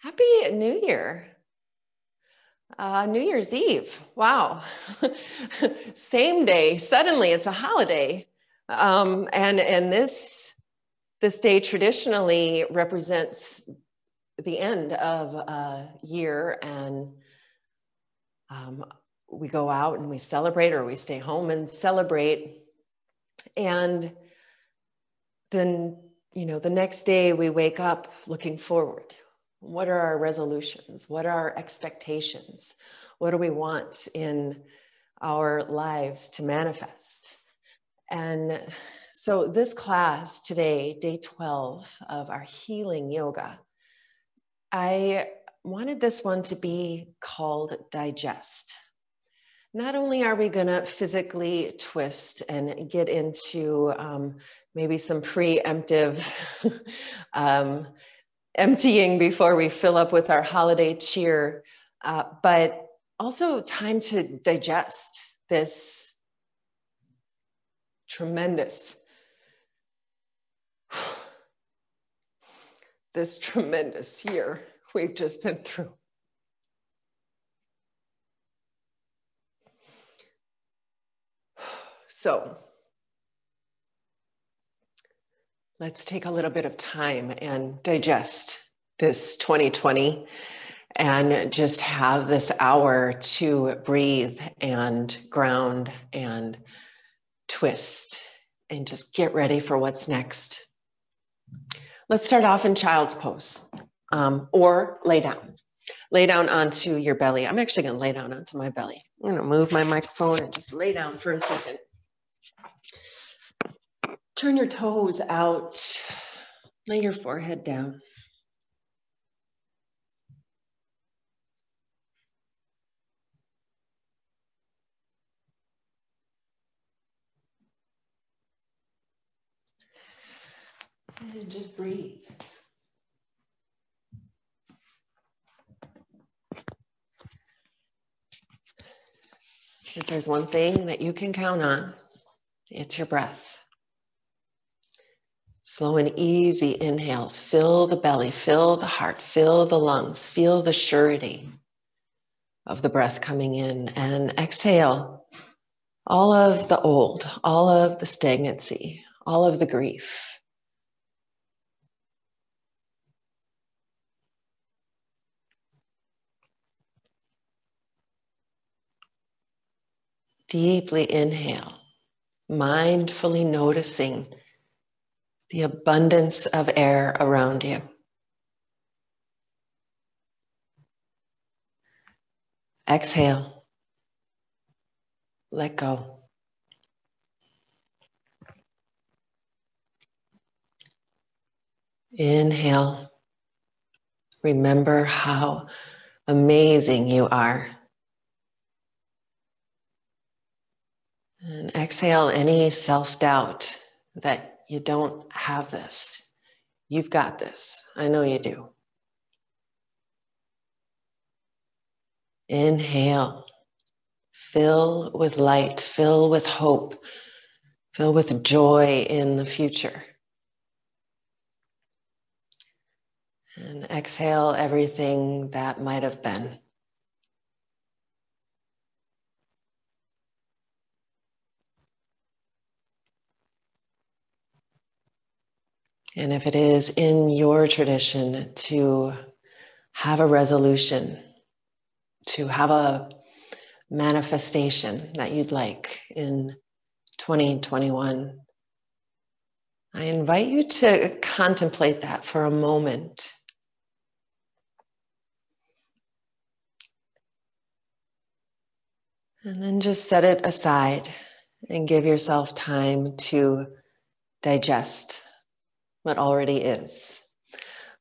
Happy New Year. New Year's Eve. Wow. Same day. Suddenly it's a holiday. And this day traditionally represents the end of a year, and we go out and we celebrate, or we stay home and celebrate. And then, the next day we wake up looking forward. What are our resolutions? What are our expectations? What do we want in our lives to manifest? And so this class today, day 12 of our healing yoga, I wanted this one to be called Digest. Not only are we going to physically twist and get into maybe some preemptive emptying before we fill up with our holiday cheer, but also time to digest this tremendous year we've just been through. So let's take a little bit of time and digest this 2020 and just have this hour to breathe and ground and twist and just get ready for what's next. Let's start off in child's pose, or lay down. Lay down onto your belly. I'm actually going to lay down onto my belly. I'm going to move my microphone and just lay down for a second. Turn your toes out. Lay your forehead down. And just breathe. If there's one thing that you can count on, it's your breath. Slow and easy inhales. Fill the belly, fill the heart, fill the lungs, feel the surety of the breath coming in, and exhale all of the old, all of the stagnancy, all of the grief. Deeply inhale, mindfully noticing the abundance of air around you. Exhale, let go. Inhale, remember how amazing you are. And exhale any self-doubt that you don't have this. You've got this. I know you do. Inhale. Fill with light. Fill with hope. Fill with joy in the future. And exhale everything that might have been. And if it is in your tradition to have a resolution, to have a manifestation that you'd like in 2021, I invite you to contemplate that for a moment. And then just set it aside and give yourself time to digest what already is.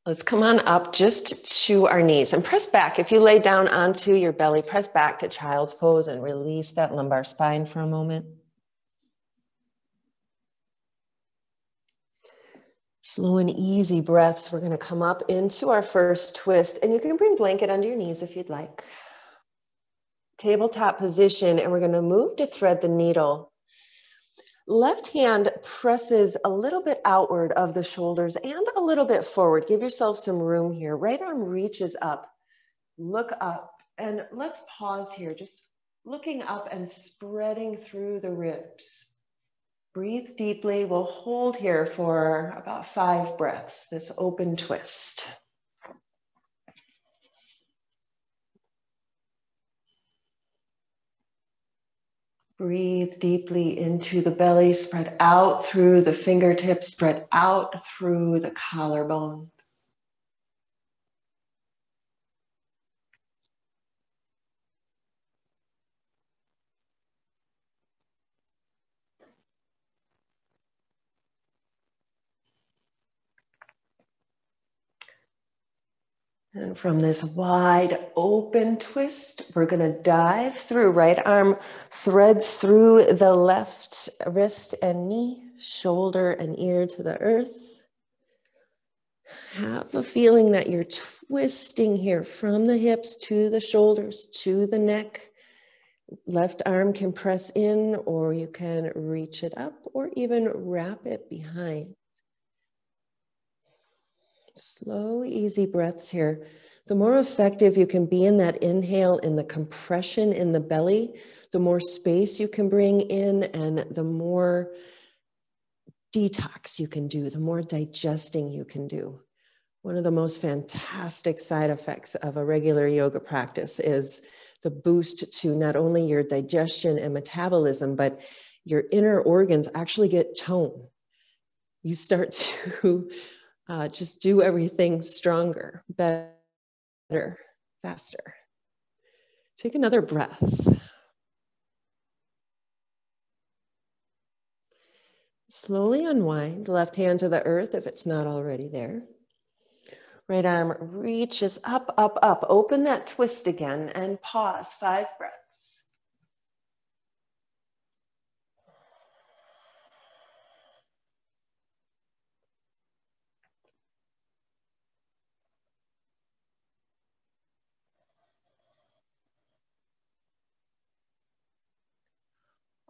Let's come on up just to our knees and press back. If you lay down onto your belly, press back to child's pose and release that lumbar spine for a moment. Slow and easy breaths. We're going to come up into our first twist, and you can bring blanket under your knees if you'd like. Tabletop position, and we're going to move to thread the needle. Left hand presses a little bit outward of the shoulders and a little bit forward. Give yourself some room here. Right arm reaches up. Look up. And let's pause here. Just looking up and spreading through the ribs. Breathe deeply. We'll hold here for about 5 breaths, this open twist. Breathe deeply into the belly, spread out through the fingertips, spread out through the collarbones. And from this wide open twist, we're going to dive through. Right arm threads through the left wrist and knee, shoulder and ear to the earth. Have a feeling that you're twisting here from the hips to the shoulders to the neck. Left arm can press in, or you can reach it up or even wrap it behind. Slow, easy breaths here. The more effective you can be in that inhale, in the compression in the belly, the more space you can bring in and the more detox you can do, the more digesting you can do. One of the most fantastic side effects of a regular yoga practice is the boost to not only your digestion and metabolism, but your inner organs actually get tone. You start to just do everything stronger, better, faster. Take another breath. Slowly unwind, left hand to the earth if it's not already there. Right arm reaches up, up, up. Open that twist again and pause, 5 breaths.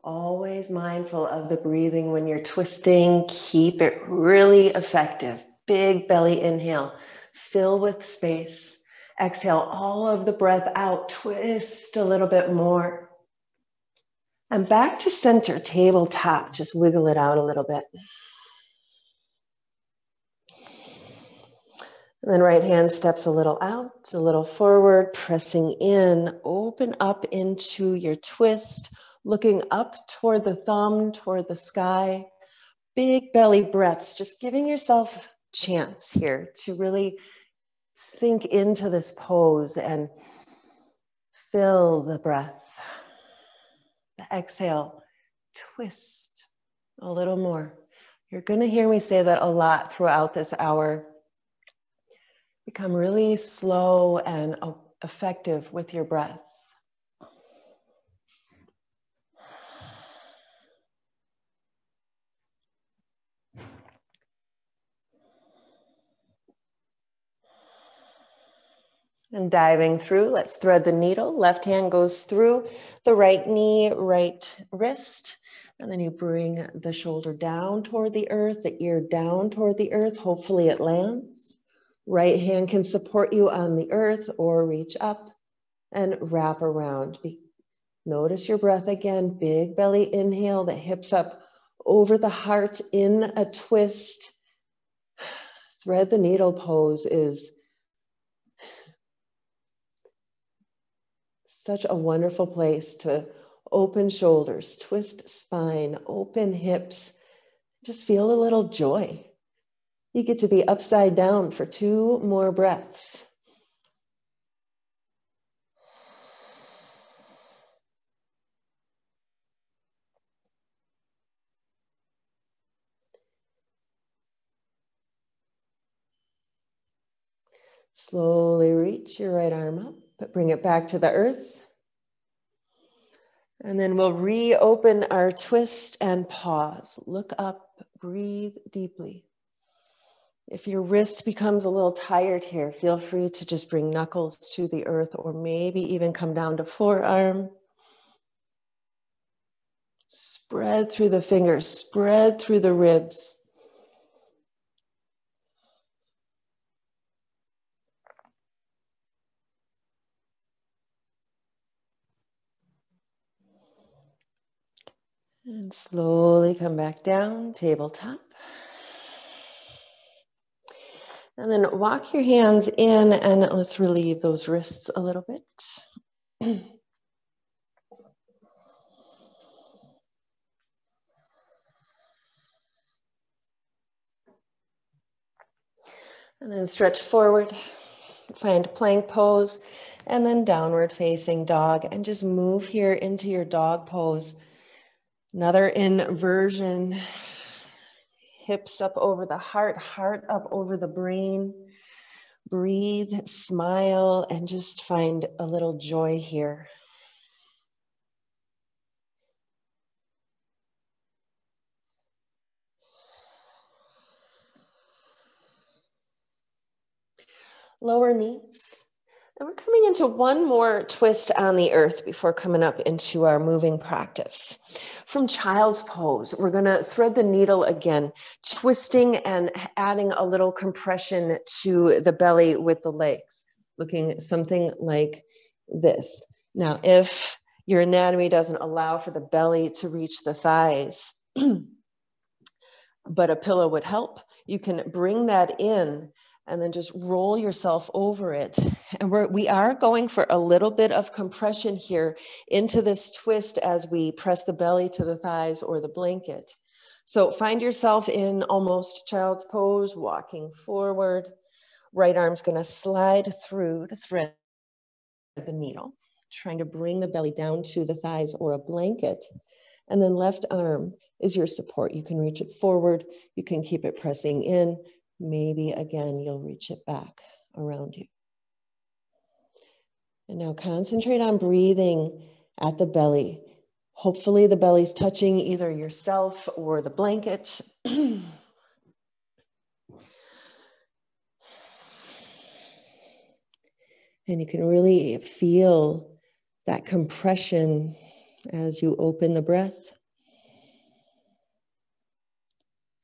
Always mindful of the breathing when you're twisting. Keep it really effective. Big belly inhale. Fill with space. Exhale all of the breath out. Twist a little bit more. And back to center, tabletop. Just wiggle it out a little bit. And then right hand steps a little out, a little forward, pressing in. Open up into your twist. Looking up toward the thumb, toward the sky. Big belly breaths, just giving yourself a chance here to really sink into this pose and fill the breath. The exhale, twist a little more. You're going to hear me say that a lot throughout this hour. Become really slow and effective with your breath. And diving through, let's thread the needle. Left hand goes through the right knee, right wrist. And then you bring the shoulder down toward the earth, the ear down toward the earth. Hopefully it lands. Right hand can support you on the earth or reach up and wrap around. Notice your breath again. Big belly inhale, the hips up over the heart in a twist. Thread the needle pose is such a wonderful place to open shoulders, twist spine, open hips. Just feel a little joy. You get to be upside down for 2 more breaths. Slowly reach your right arm up, but bring it back to the earth. And then we'll reopen our twist and pause. Look up, breathe deeply. If your wrist becomes a little tired here, feel free to just bring knuckles to the earth or maybe even come down to forearm. Spread through the fingers, spread through the ribs. And slowly come back down, tabletop. And then walk your hands in and let's relieve those wrists a little bit. And then stretch forward, find plank pose, and then downward facing dog. And just move here into your dog pose. Another inversion. Hips up over the heart, heart up over the brain. Breathe, smile, and just find a little joy here. Lower knees. And we're coming into one more twist on the earth before coming up into our moving practice. From child's pose, we're going to thread the needle again, twisting and adding a little compression to the belly with the legs, looking something like this. Now, if your anatomy doesn't allow for the belly to reach the thighs, but a pillow would help, you can bring that in and then just roll yourself over it. And we are going for a little bit of compression here into this twist as we press the belly to the thighs or the blanket. So find yourself in almost child's pose, walking forward. Right arm's going to slide through to thread the needle, trying to bring the belly down to the thighs or a blanket. And then left arm is your support. You can reach it forward. You can keep it pressing in. Maybe again, you'll reach it back around you. And now concentrate on breathing at the belly. Hopefully the belly's touching either yourself or the blanket. And you can really feel that compression as you open the breath.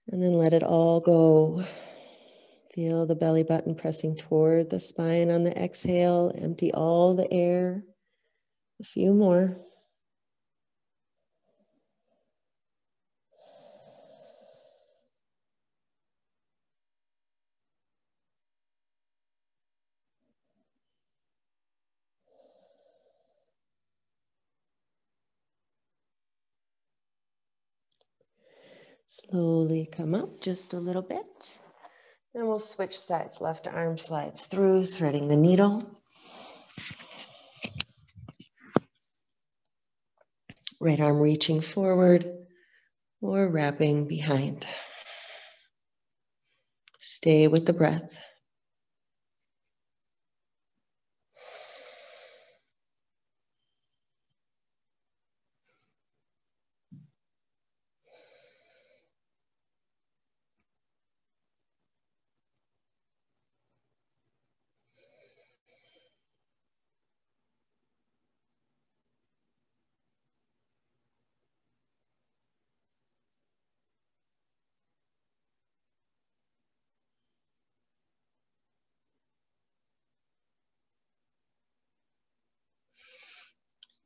And then let it all go. Feel the belly button pressing toward the spine on the exhale. Empty all the air. A few more. Slowly come up just a little bit. And we'll switch sides. Left arm slides through, threading the needle. Right arm reaching forward or wrapping behind. Stay with the breath.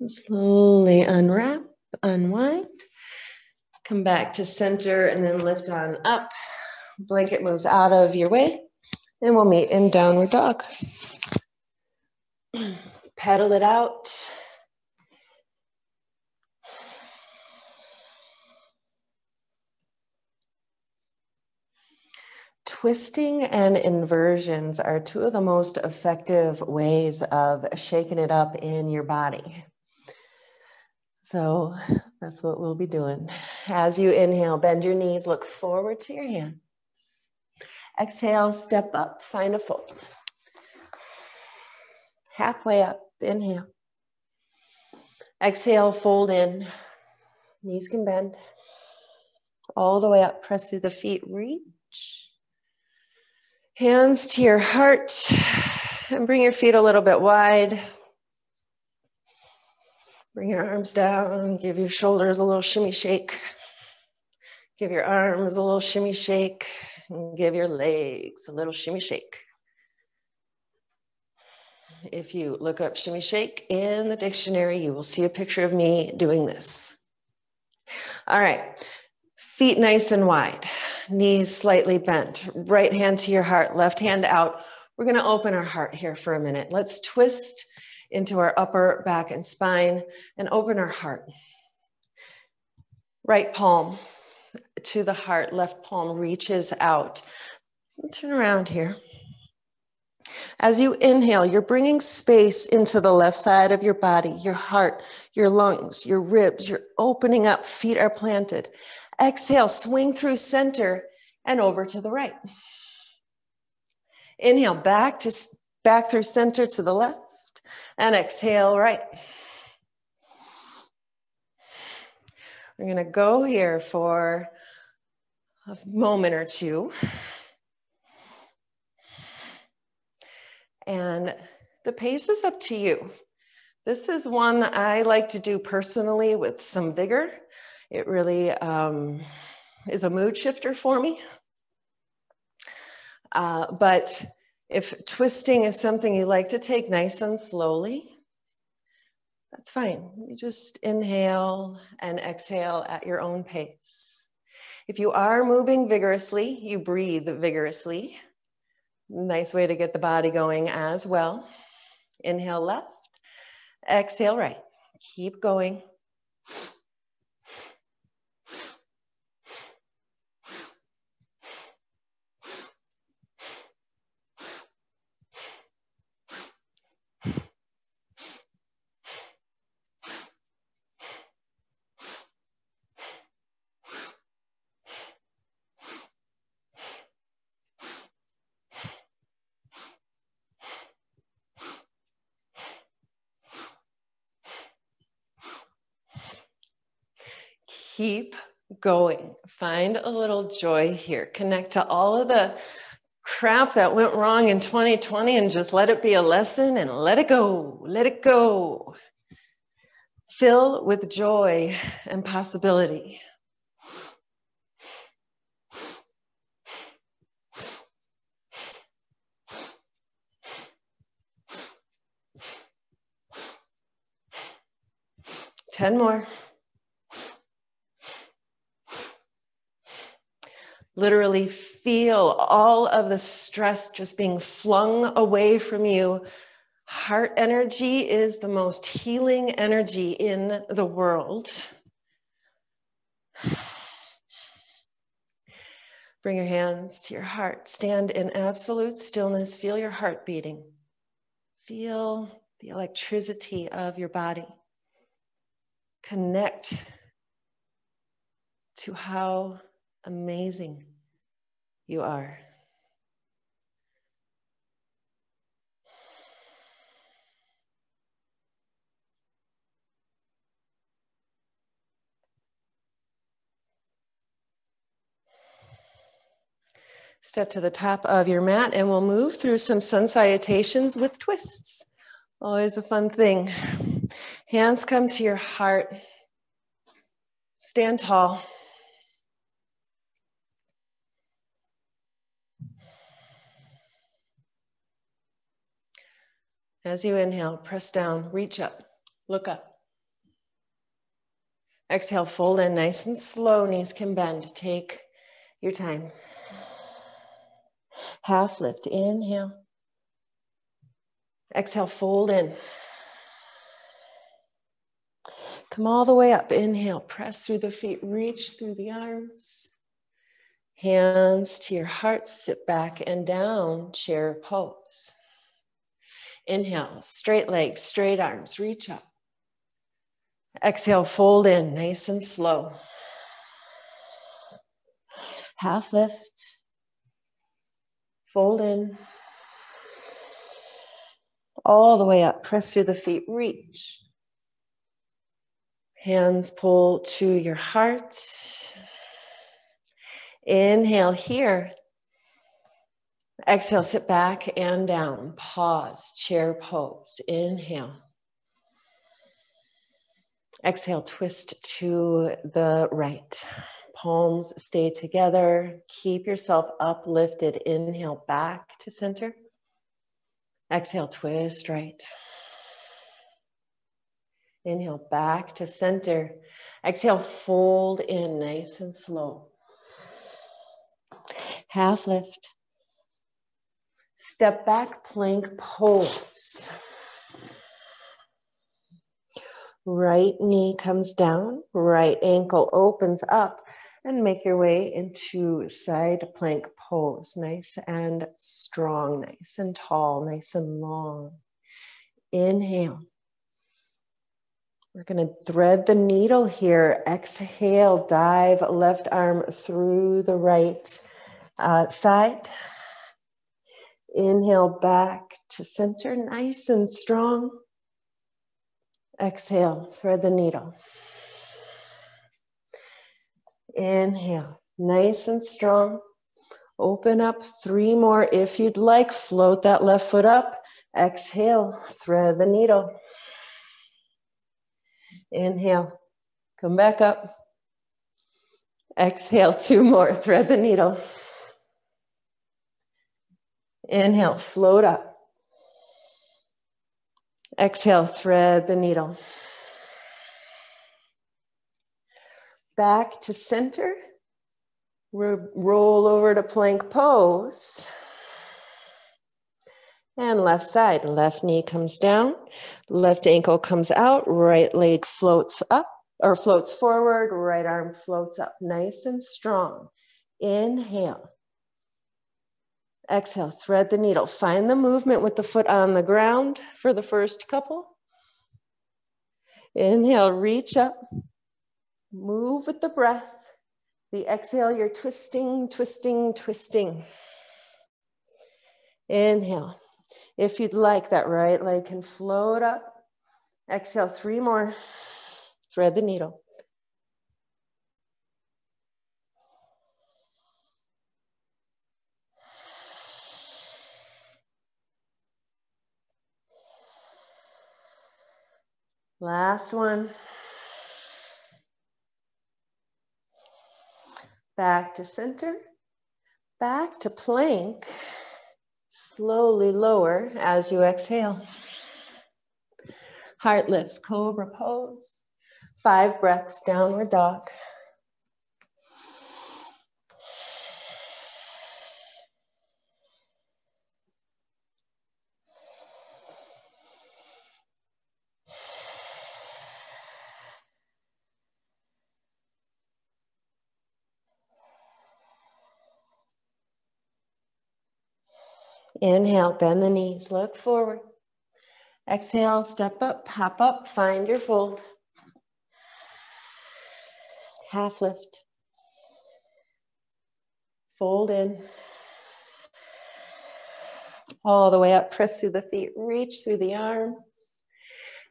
And slowly unwrap, unwind. Come back to center and then lift on up. Blanket moves out of your way. And we'll meet in downward dog. Pedal it out. Twisting and inversions are two of the most effective ways of shaking it up in your body. So that's what we'll be doing. As you inhale, bend your knees, look forward to your hands. Exhale, step up, find a fold. Halfway up, inhale. Exhale, fold in. Knees can bend. All the way up, press through the feet, reach. Hands to your heart and bring your feet a little bit wide. Bring your arms down, give your shoulders a little shimmy shake. Give your arms a little shimmy shake, and give your legs a little shimmy shake. If you look up shimmy shake in the dictionary, you will see a picture of me doing this. All right, feet nice and wide, knees slightly bent, right hand to your heart, left hand out. We're gonna open our heart here for a minute. Let's twist into our upper back and spine and open our heart. Right palm to the heart, left palm reaches out. Turn around here. As you inhale, you're bringing space into the left side of your body, your heart, your lungs, your ribs. You're opening up, feet are planted. Exhale, swing through center and over to the right. Inhale, back through center to the left, and exhale, right. We're gonna go here for a moment or two. And the pace is up to you. This is one I like to do personally with some vigor. It really is a mood shifter for me. But if twisting is something you like to take nice and slowly, that's fine. You just inhale and exhale at your own pace. If you are moving vigorously, you breathe vigorously. Nice way to get the body going as well. Inhale left, exhale right. Keep going. Keep going. Find a little joy here. Connect to all of the crap that went wrong in 2020 and just let it be a lesson and let it go. Let it go. Fill with joy and possibility. Ten more. Literally feel all of the stress just being flung away from you. Heart energy is the most healing energy in the world. Bring your hands to your heart. Stand in absolute stillness. Feel your heart beating. Feel the electricity of your body. Connect to how amazing you are. Step to the top of your mat and we'll move through some sun salutations with twists. Always a fun thing. Hands come to your heart. Stand tall. As you inhale, press down, reach up, look up. Exhale, fold in nice and slow, knees can bend. Take your time. Half lift, inhale. Exhale, fold in. Come all the way up, inhale, press through the feet, reach through the arms. Hands to your heart, sit back and down, chair pose. Inhale, straight legs, straight arms, reach up. Exhale, fold in, nice and slow. Half lift, fold in. All the way up, press through the feet, reach. Hands pull to your heart. Inhale here. Exhale, sit back and down. Pause, chair pose. Inhale. Exhale, twist to the right. Palms stay together. Keep yourself uplifted. Inhale, back to center. Exhale, twist right. Inhale, back to center. Exhale, fold in nice and slow. Half lift. Step back, plank pose. Right knee comes down, right ankle opens up, and make your way into side plank pose. Nice and strong, nice and tall, nice and long. Inhale. We're going to thread the needle here. Exhale, dive left arm through the right side. Inhale, back to center, nice and strong. Exhale, thread the needle. Inhale, nice and strong. Open up 3 more if you'd like. Float that left foot up. Exhale, thread the needle. Inhale, come back up. Exhale, 2 more, thread the needle. Inhale, float up. Exhale, thread the needle. Back to center. Roll over to plank pose. And left side, left knee comes down, left ankle comes out, right leg floats up or floats forward, right arm floats up, nice and strong. Inhale. Exhale, thread the needle. Find the movement with the foot on the ground for the first couple. Inhale, reach up, move with the breath. The exhale, you're twisting, twisting, twisting. Inhale. If you'd like, that right leg can float up. Exhale, 3 more. Thread the needle. Last one. Back to center. Back to plank. Slowly lower as you exhale. Heart lifts, cobra pose. 5 breaths, downward dog. Inhale, bend the knees, look forward. Exhale, step up, hop up, find your fold. Half lift. Fold in. All the way up, press through the feet, reach through the arms.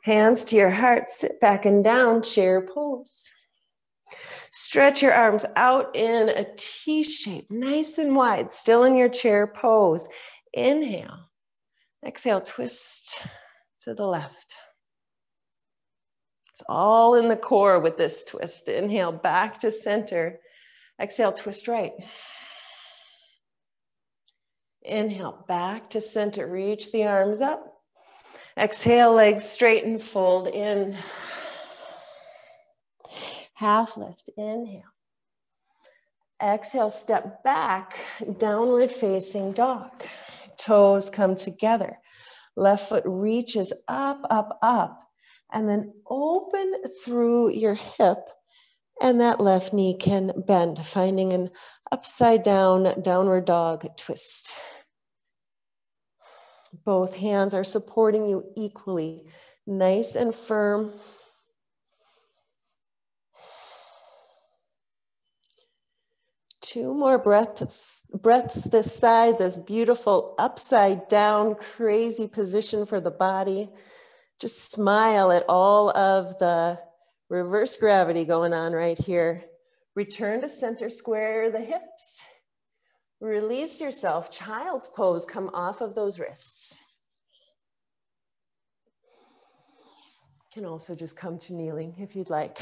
Hands to your heart, sit back and down, chair pose. Stretch your arms out in a T shape, nice and wide, still in your chair pose. Inhale. Exhale, twist to the left. It's all in the core with this twist. Inhale, back to center. Exhale, twist right. Inhale, back to center. Reach the arms up. Exhale, legs straighten, fold in. Half lift, inhale. Exhale, step back, downward facing dog. Toes come together. Left foot reaches up, up, up, and then open through your hip, and that left knee can bend, finding an upside down, downward dog twist. Both hands are supporting you equally, nice and firm. Two more breaths this side, this beautiful upside down, crazy position for the body. Just smile at all of the reverse gravity going on right here. Return to center, square the hips. Release yourself, child's pose, come off of those wrists. You can also just come to kneeling if you'd like.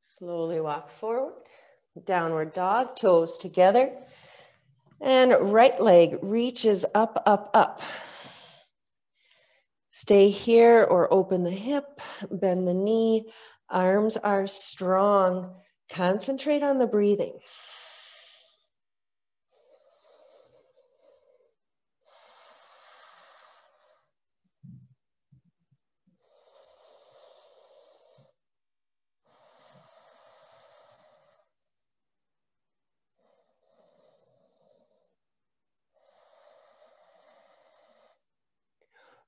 Slowly walk forward, downward dog, toes together, and right leg reaches up, up, up. Stay here or open the hip, bend the knee, arms are strong. Concentrate on the breathing.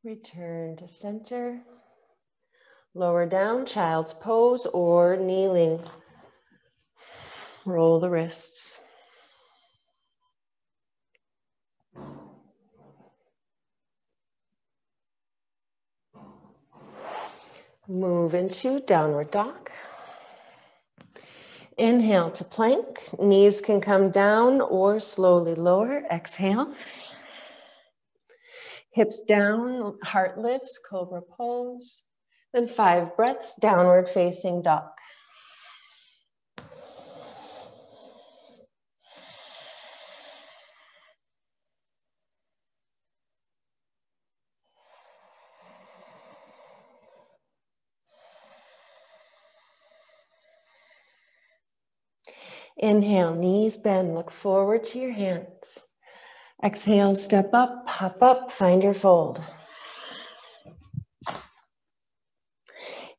Return to center. Lower down, child's pose or kneeling. Roll the wrists. Move into downward dog. Inhale to plank. Knees can come down or slowly lower. Exhale. Hips down, heart lifts, cobra pose. Then 5 breaths, downward facing dog. Inhale, knees bend, look forward to your hands. Exhale, step up, hop up, find your fold.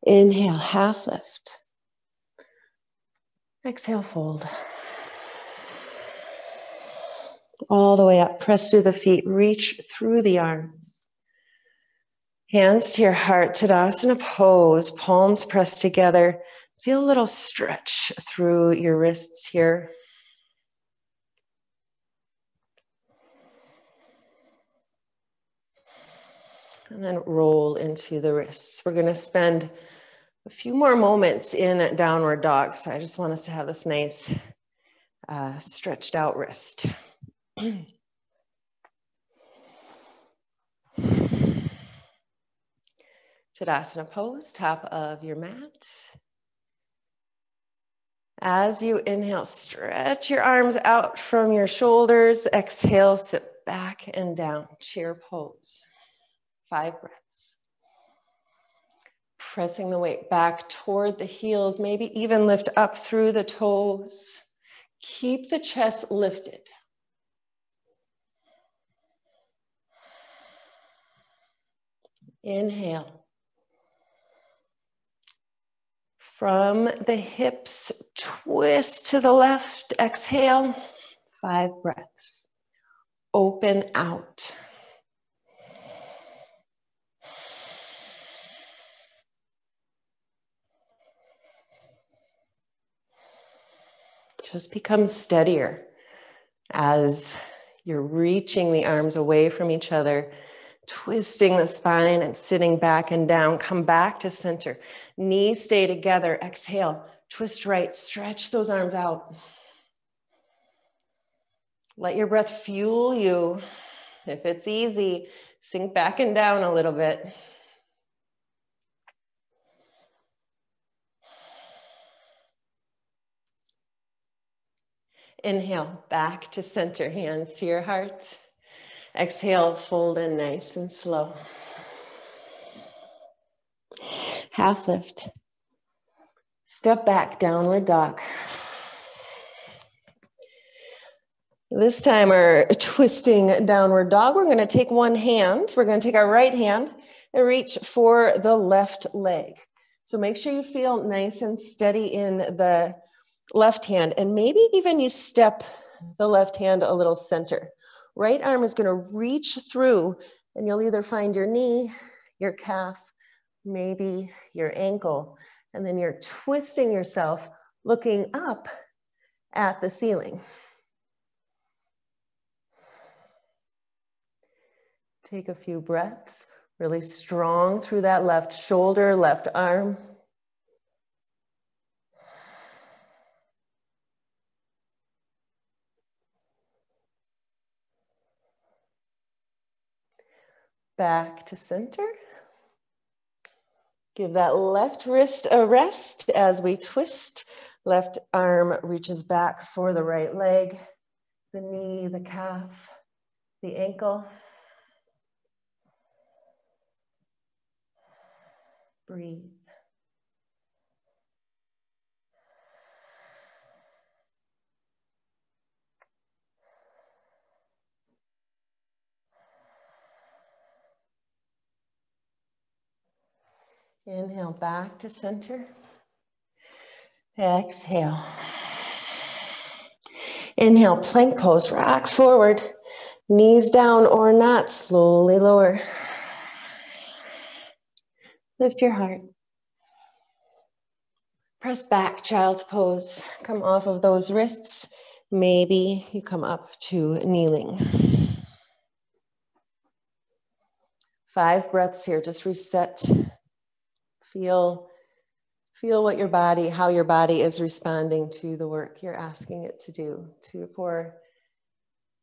Inhale, half lift. Exhale, fold. All the way up, press through the feet, reach through the arms. Hands to your heart, Tadasana pose, palms pressed together. Feel a little stretch through your wrists here. And then roll into the wrists. We're going to spend a few more moments in downward dog. So I just want us to have this nice stretched out wrist. Tadasana pose, top of your mat. As you inhale, stretch your arms out from your shoulders. Exhale, sit back and down, chair pose. 5 breaths. Pressing the weight back toward the heels, maybe even lift up through the toes. Keep the chest lifted. Inhale. From the hips, twist to the left. Exhale. 5 breaths. Open out. Just become steadier as you're reaching the arms away from each other, twisting the spine and sitting back and down. Come back to center. Knees stay together. Exhale. Twist right. Stretch those arms out. Let your breath fuel you. If it's easy, sink back and down a little bit. Inhale, back to center, hands to your heart. Exhale, fold in nice and slow. Half lift. Step back, downward dog. This time we're twisting downward dog. We're going to take one hand. We're going to take our right hand and reach for the left leg. So make sure you feel nice and steady in the left hand, and maybe even you step the left hand a little center. Right arm is going to reach through, and you'll either find your knee, your calf, maybe your ankle, and then you're twisting yourself, looking up at the ceiling. Take a few breaths, really strong through that left shoulder, left arm. Back to center. Give that left wrist a rest as we twist. Left arm reaches back for the right leg, the knee, the calf, the ankle. Breathe. Inhale back to center. Exhale. Inhale, plank pose, rock forward. Knees down or not, slowly lower. Lift your heart. Press back, child's pose. Come off of those wrists. Maybe you come up to kneeling. 5 breaths here, just reset. Feel what your body, how your body is responding to the work you're asking it to do, for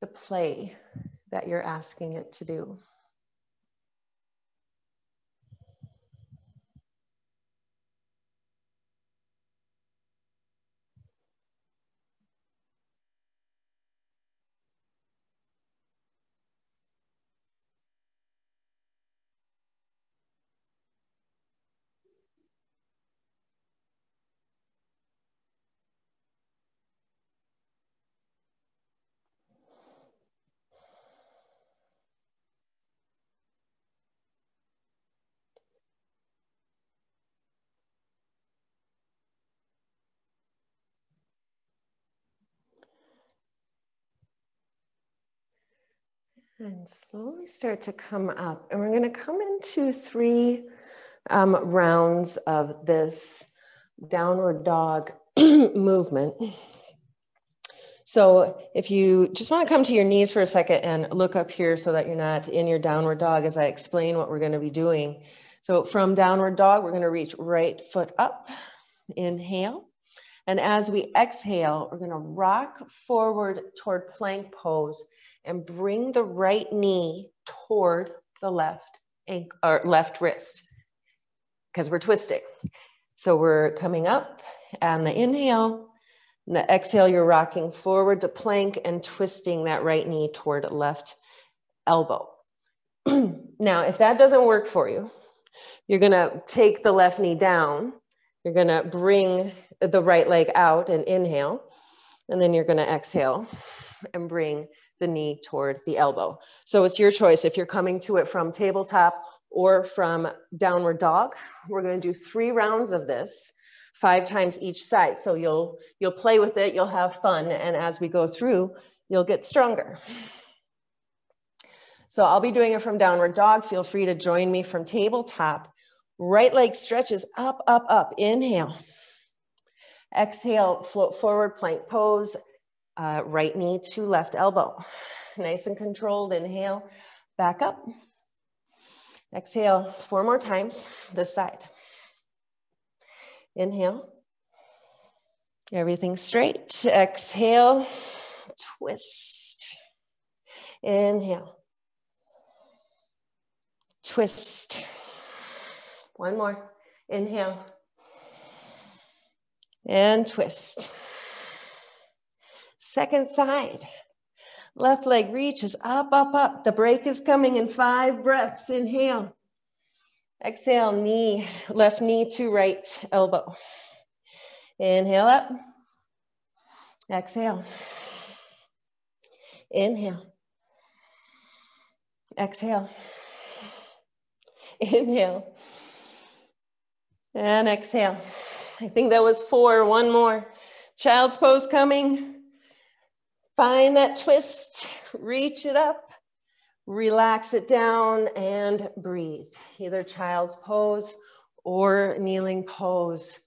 the play that you're asking it to do. And slowly start to come up. And we're going to come into 3 rounds of this downward dog movement. So if you just want to come to your knees for a second and look up here so that you're not in your downward dog as I explain what we're going to be doing. So from downward dog, we're going to reach right foot up. Inhale. And as we exhale, we're going to rock forward toward plank pose and bring the right knee toward the left ankle or left wrist because we're twisting. So we're coming up on the inhale. And the exhale, you're rocking forward to plank and twisting that right knee toward left elbow. Now, if that doesn't work for you, you're going to take the left knee down. You're going to bring the right leg out and inhale. And then you're going to exhale and bring the knee toward the elbow. So it's your choice. If you're coming to it from tabletop or from downward dog, we're going to do 3 rounds of this, 5 times each side. So you'll play with it, you'll have fun. And as we go through, you'll get stronger. So I'll be doing it from downward dog. Feel free to join me from tabletop. Right leg stretches up, up, up. Inhale. Exhale, float forward, plank pose. Right knee to left elbow. Nice and controlled. Inhale, back up. Exhale 4 more times, this side. Inhale. Everything straight. Exhale, twist. Inhale. Twist. 1 more. Inhale. And twist. Second side. Left leg reaches up, up, up. The break is coming in 5 breaths. Inhale. Exhale, knee, left knee to right elbow. Inhale up. Exhale. Inhale. Exhale. Inhale. And exhale. I think that was 4. 1 more. Child's pose coming. Find that twist. Reach it up. Relax it down and breathe. Either child's pose or kneeling pose.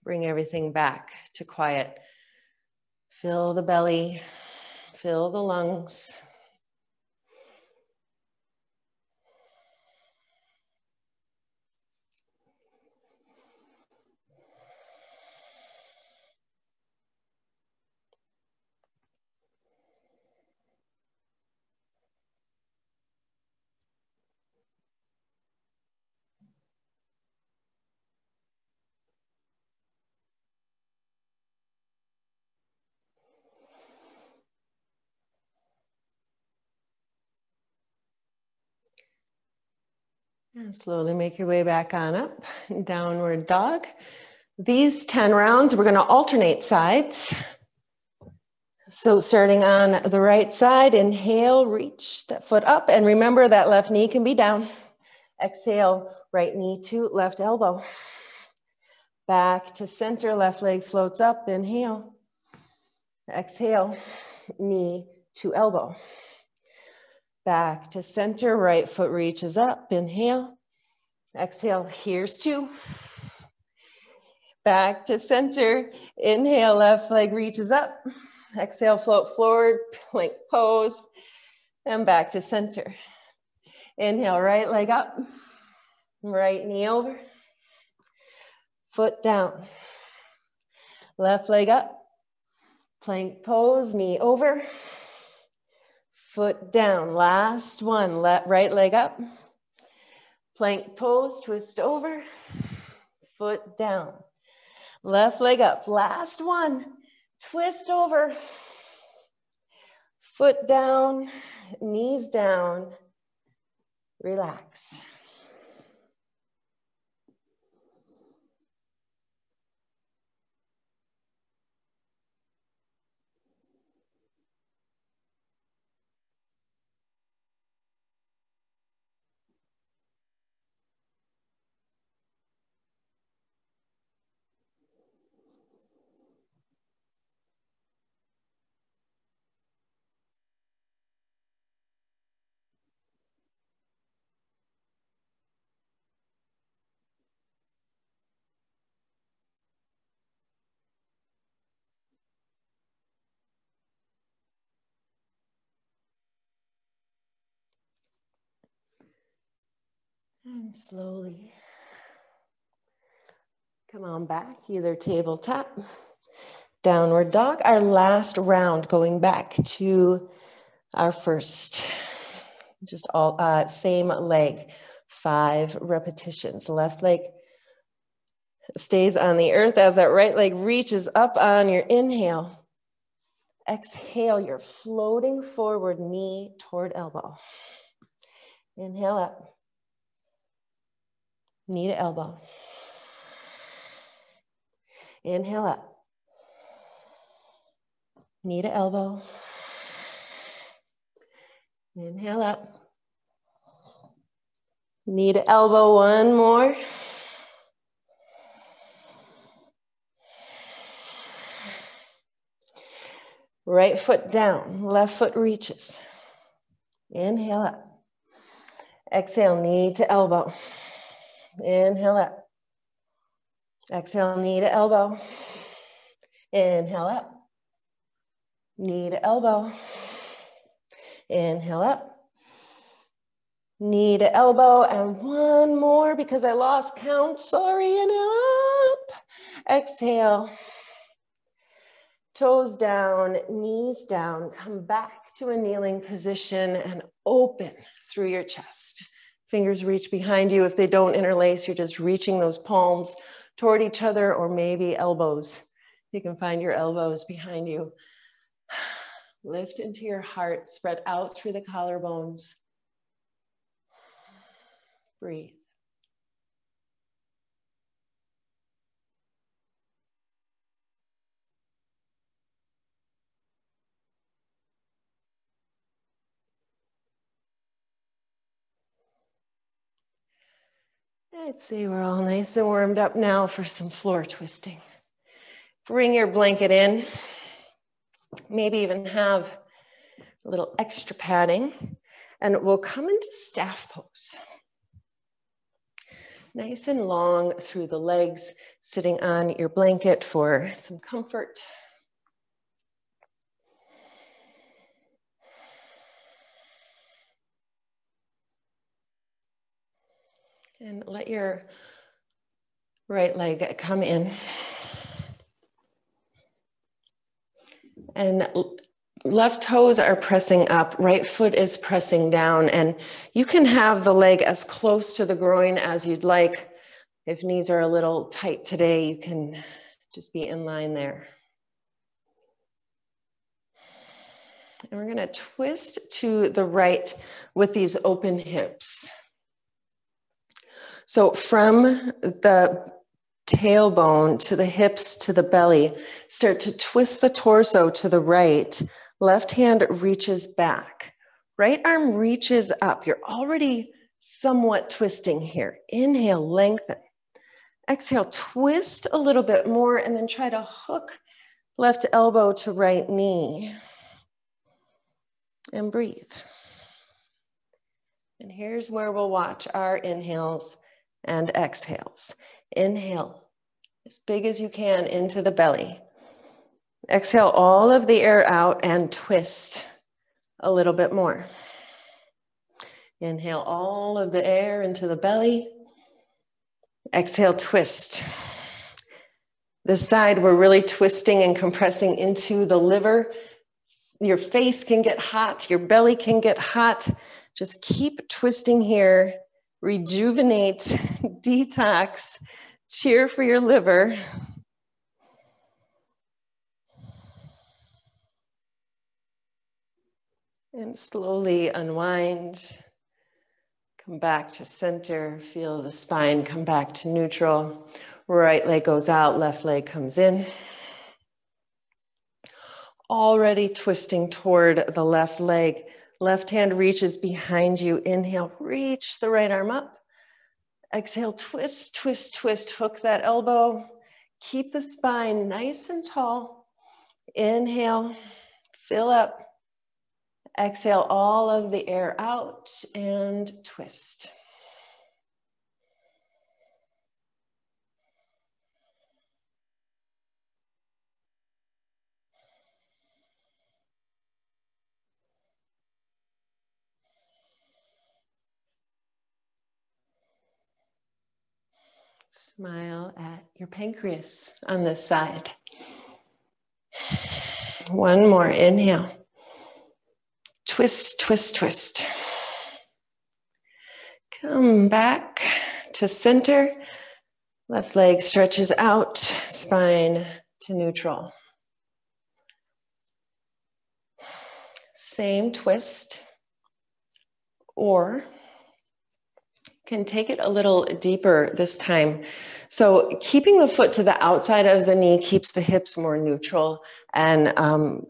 Bring everything back to quiet. Fill the belly, fill the lungs. And slowly make your way back on up, downward dog. These 10 rounds, we're gonna alternate sides. So starting on the right side, inhale, reach that foot up, and remember that left knee can be down. Exhale, right knee to left elbow. Back to center, left leg floats up, inhale. Exhale, knee to elbow. Back to center, right foot reaches up, inhale. Exhale, here's 2. Back to center, inhale, left leg reaches up. Exhale, float forward, plank pose, and back to center. Inhale, right leg up, right knee over, foot down. Left leg up, plank pose, knee over, foot down. Last one, right leg up, plank pose, twist over, foot down. Left leg up, last one, twist over, foot down, knees down, relax. And slowly come on back, either tabletop, downward dog. Our last round, going back to our first, just all same leg, 5 repetitions. Left leg stays on the earth as that right leg reaches up on your inhale. Exhale, you're floating forward, knee toward elbow. Inhale up, knee to elbow. Inhale up, knee to elbow. Inhale up, knee to elbow, one more. Right foot down, left foot reaches. Inhale up. Exhale, knee to elbow. Inhale up. Exhale, knee to elbow. Inhale up. Knee to elbow. Inhale up. Knee to elbow, and one more because I lost count. Sorry, inhale up. Exhale. Toes down, knees down. Come back to a kneeling position and open through your chest. Fingers reach behind you. If they don't interlace, you're just reaching those palms toward each other, or maybe elbows. You can find your elbows behind you. Lift into your heart, spread out through the collarbones. Breathe. I'd say we're all nice and warmed up now for some floor twisting. Bring your blanket in. Maybe even have a little extra padding, and we'll come into staff pose. Nice and long through the legs, sitting on your blanket for some comfort. And let your right leg come in. And left toes are pressing up, right foot is pressing down, and you can have the leg as close to the groin as you'd like. If knees are a little tight today, you can just be in line there. And we're gonna twist to the right with these open hips. So from the tailbone to the hips to the belly, start to twist the torso to the right. Left hand reaches back. Right arm reaches up. You're already somewhat twisting here. Inhale, lengthen. Exhale, twist a little bit more and then try to hook left elbow to right knee. And breathe. And here's where we'll watch our inhales and exhales. Inhale as big as you can into the belly. Exhale all of the air out and twist a little bit more. Inhale all of the air into the belly. Exhale, twist. This side, we're really twisting and compressing into the liver. Your face can get hot, your belly can get hot. Just keep twisting here. Rejuvenate, detox, cheer for your liver. And slowly unwind. Come back to center. Feel the spine come back to neutral. Right leg goes out, left leg comes in. Already twisting toward the left leg. Left hand reaches behind you. Inhale, reach the right arm up. Exhale, twist, twist, twist. Hook that elbow. Keep the spine nice and tall. Inhale, fill up. Exhale all of the air out and twist. Smile at your pancreas on this side. One more, inhale. Twist, twist, twist. Come back to center. Left leg stretches out, spine to neutral. Same twist, or can take it a little deeper this time. So keeping the foot to the outside of the knee keeps the hips more neutral and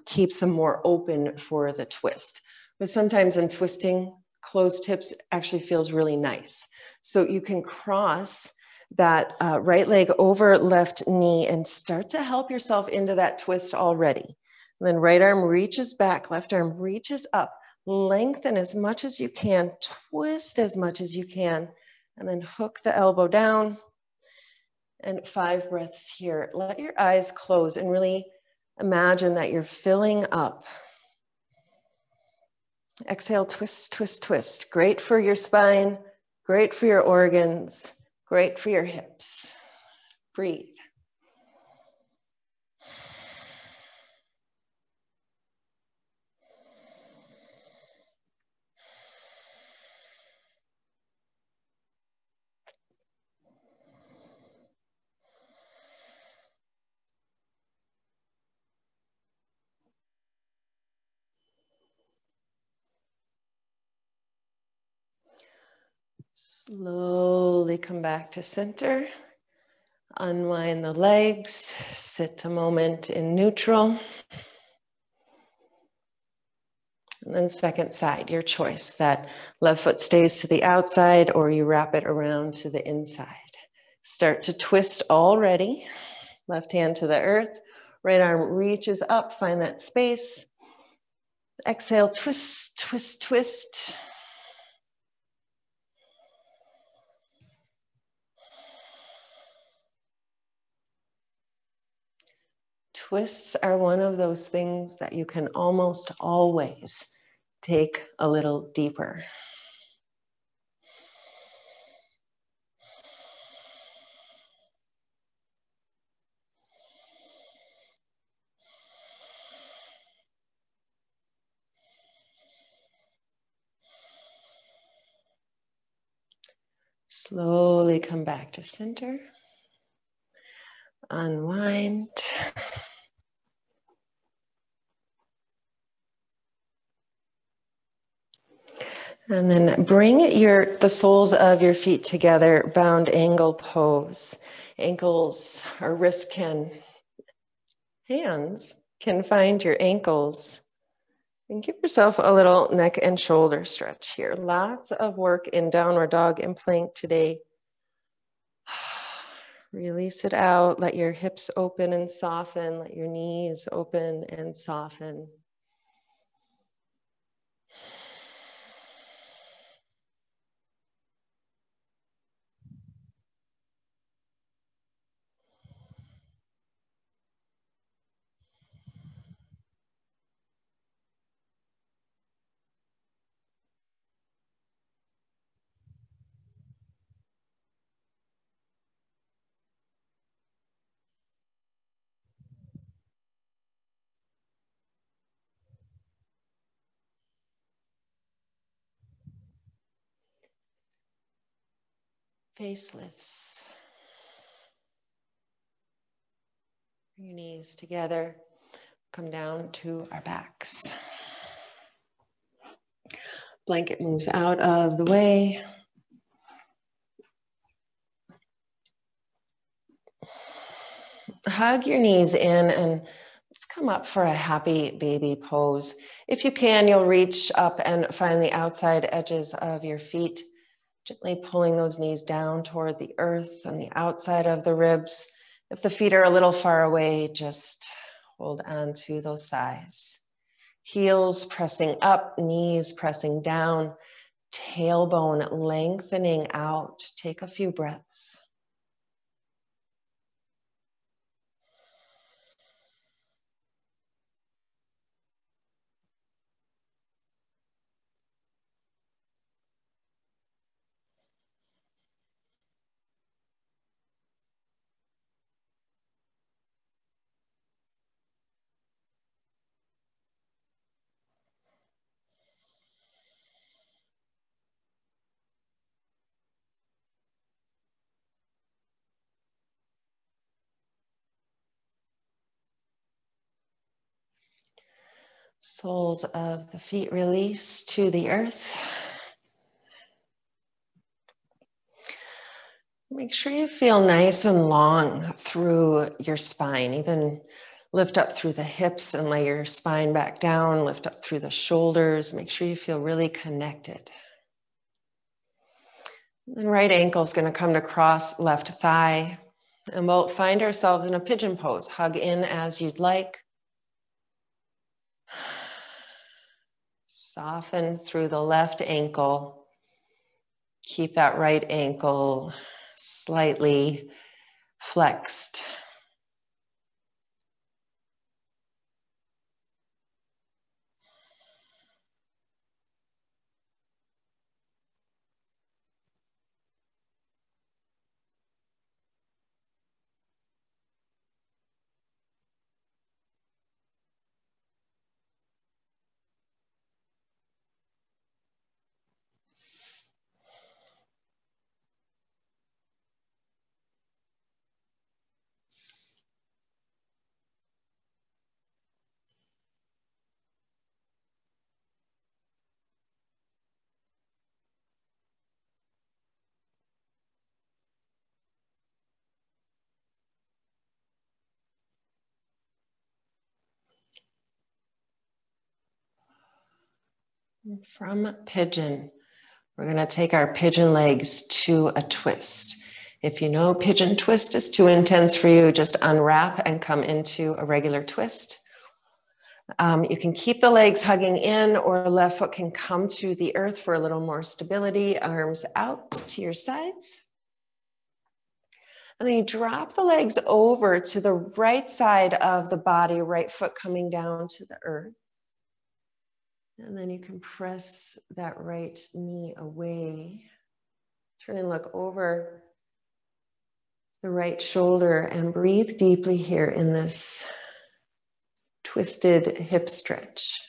keeps them more open for the twist. But sometimes in twisting, closed hips actually feels really nice. So you can cross that right leg over left knee and start to help yourself into that twist already. And then right arm reaches back, left arm reaches up. Lengthen as much as you can, twist as much as you can, and then hook the elbow down. And 5 breaths here. Let your eyes close and really imagine that you're filling up. Exhale, twist, twist, twist. Great for your spine, great for your organs, great for your hips. Breathe. Slowly come back to center. Unwind the legs. Sit a moment in neutral. And then second side, your choice. That left foot stays to the outside or you wrap it around to the inside. Start to twist already. Left hand to the earth. Right arm reaches up. Find that space. Exhale, twist, twist, twist. Twists are one of those things that you can almost always take a little deeper. Slowly come back to center. Unwind. And then bring the soles of your feet together, bound angle pose. Ankles or hands can find your ankles. And give yourself a little neck and shoulder stretch here. Lots of work in downward dog and plank today. Release it out. Let your hips open and soften. Let your knees open and soften. Facelifts. Bring your knees together. Come down to our backs. Blanket moves out of the way. Hug your knees in and let's come up for a happy baby pose. If you can, you'll reach up and find the outside edges of your feet, gently pulling those knees down toward the earth and the outside of the ribs. If the feet are a little far away, just hold on to those thighs. Heels pressing up, knees pressing down, tailbone lengthening out. Take a few breaths. Soles of the feet release to the earth. Make sure you feel nice and long through your spine. Even lift up through the hips and lay your spine back down. Lift up through the shoulders. Make sure you feel really connected. And right ankle is going to come to cross left thigh. And we'll find ourselves in a pigeon pose. Hug in as you'd like. Soften through the left ankle. Keep that right ankle slightly flexed. From pigeon, we're going to take our pigeon legs to a twist. If you know pigeon twist is too intense for you, just unwrap and come into a regular twist. You can keep the legs hugging in, or left foot can come to the earth for a little more stability. Arms out to your sides. And then you drop the legs over to the right side of the body, right foot coming down to the earth. And then you can press that right knee away. Turn and look over the right shoulder and breathe deeply here in this twisted hip stretch.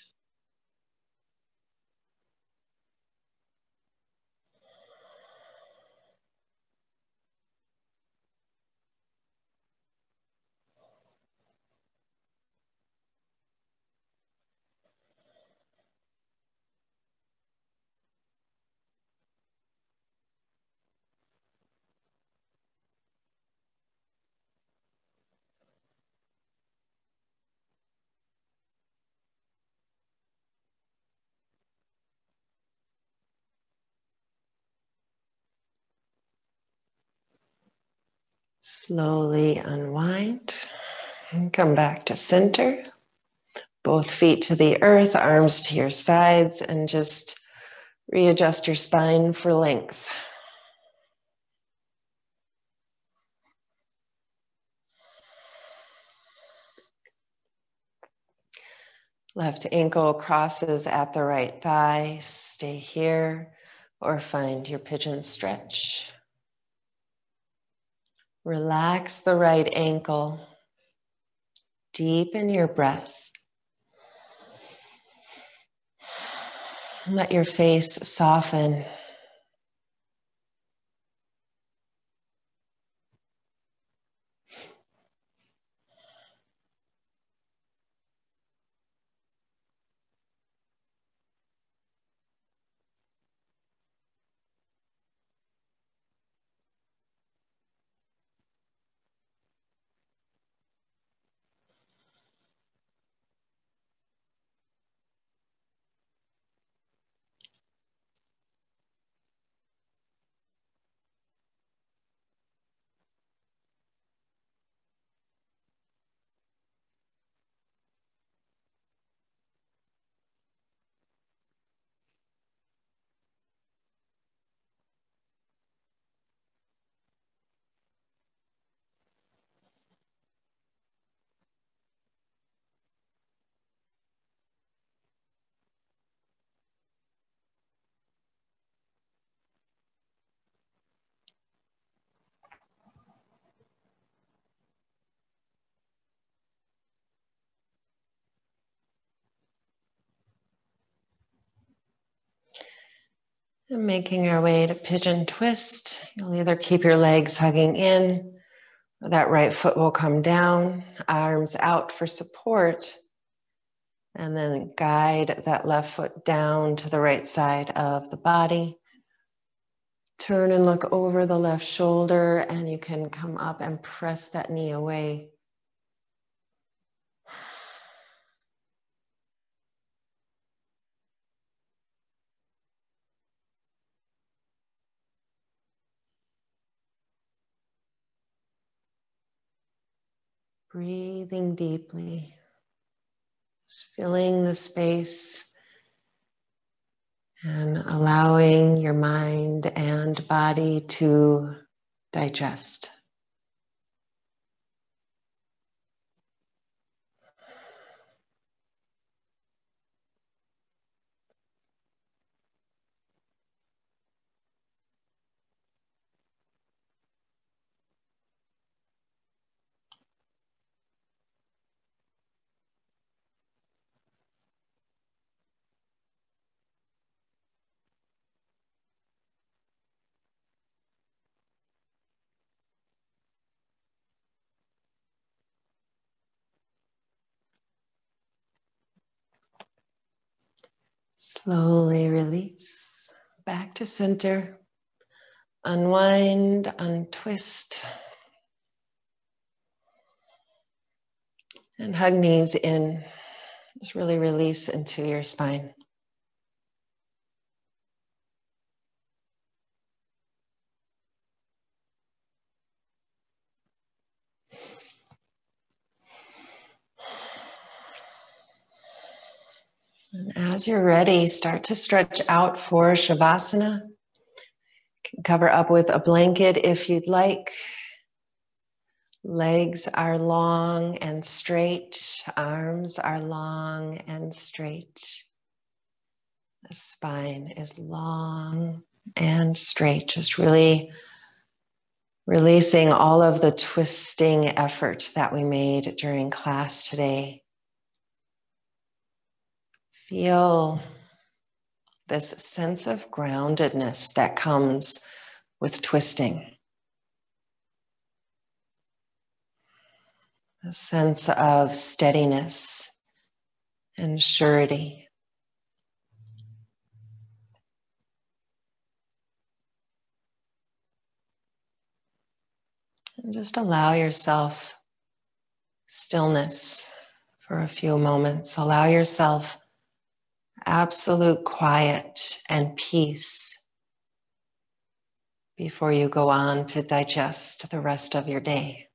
Slowly unwind and come back to center. Both feet to the earth, arms to your sides, and just readjust your spine for length. Left ankle crosses at the right thigh. Stay here or find your pigeon stretch. Relax the right ankle. Deepen your breath. Let your face soften. And making our way to pigeon twist. You'll either keep your legs hugging in, or that right foot will come down, arms out for support, and then guide that left foot down to the right side of the body. Turn and look over the left shoulder, and you can come up and press that knee away. Breathing deeply, just filling the space and allowing your mind and body to digest. Slowly release, back to center. Unwind, untwist, and hug knees in. Just really release into your spine. And as you're ready, start to stretch out for Shavasana. Cover up with a blanket if you'd like. Legs are long and straight. Arms are long and straight. The spine is long and straight. Just really releasing all of the twisting effort that we made during class today. Feel this sense of groundedness that comes with twisting. A sense of steadiness and surety. And just allow yourself stillness for a few moments. Allow yourself absolute quiet and peace. before you go on to digest the rest of your day.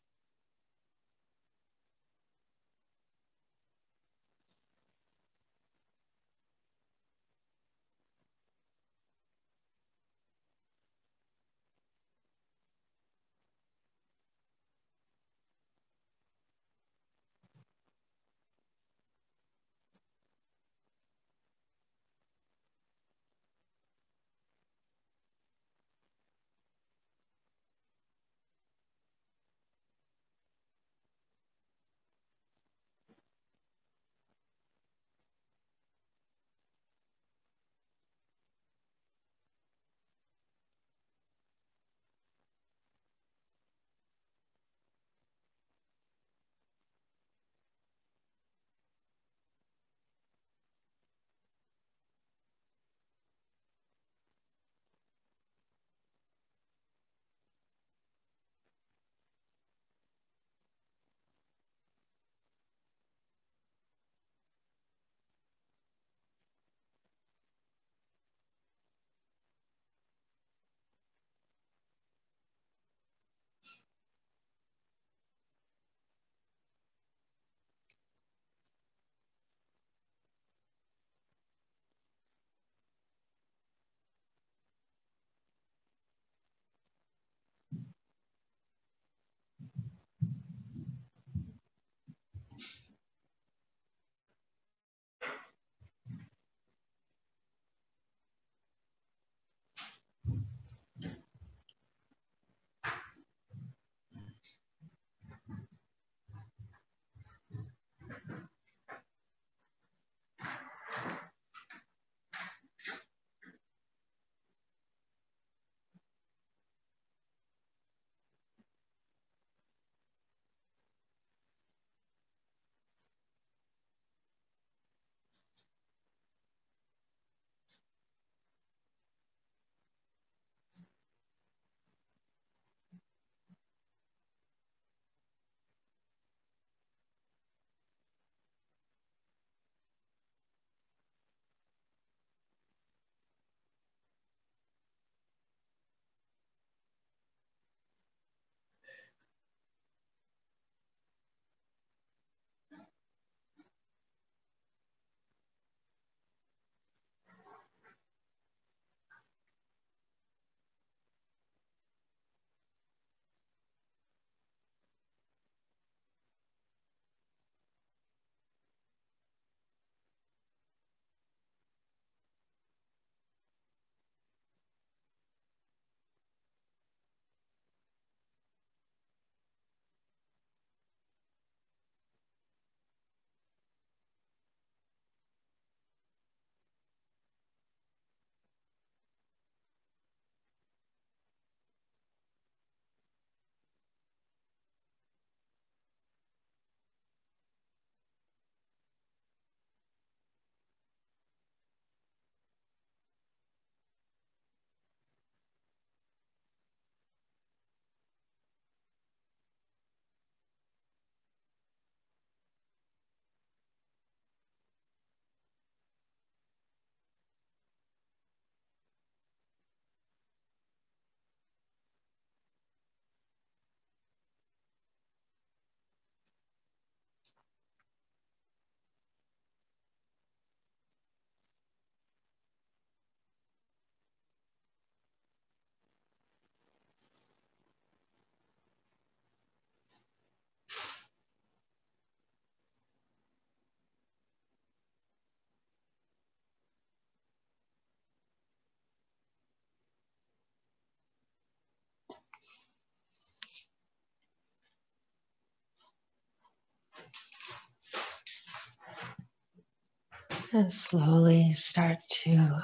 And slowly start to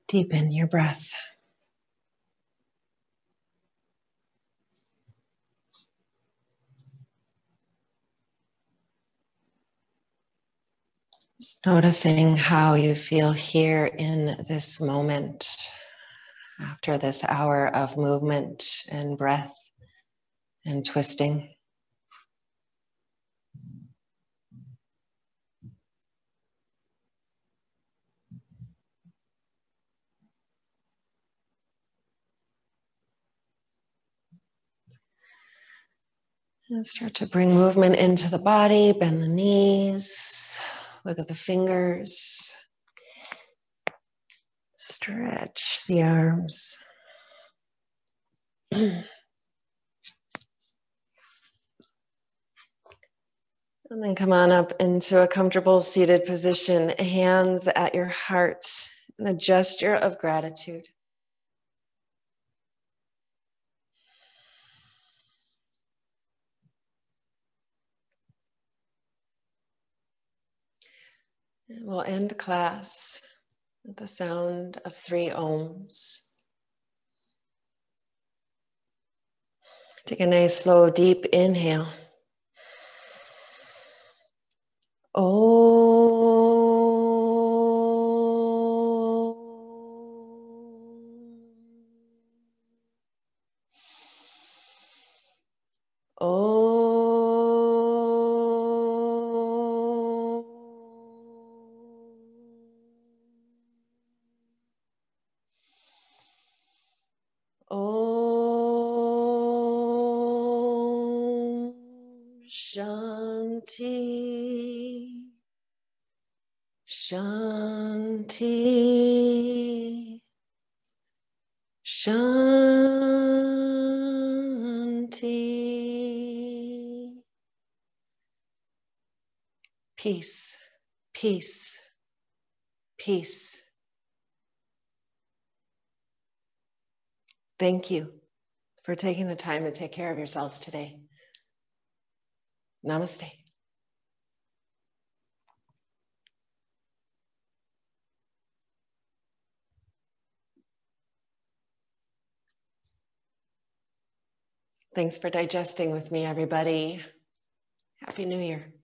deepen your breath. Just noticing how you feel here in this moment after this hour of movement and breath and twisting. And start to bring movement into the body, bend the knees, look at the fingers, stretch the arms. And then come on up into a comfortable seated position, hands at your heart, and a gesture of gratitude. And we'll end class with the sound of 3 ohms. Take a nice, slow, deep inhale. Oh. Oh. Oh. Shanti. Shanti. Shanti. Peace, peace, peace. Thank you for taking the time to take care of yourselves today. Namaste. Thanks for digesting with me, everybody. Happy New Year.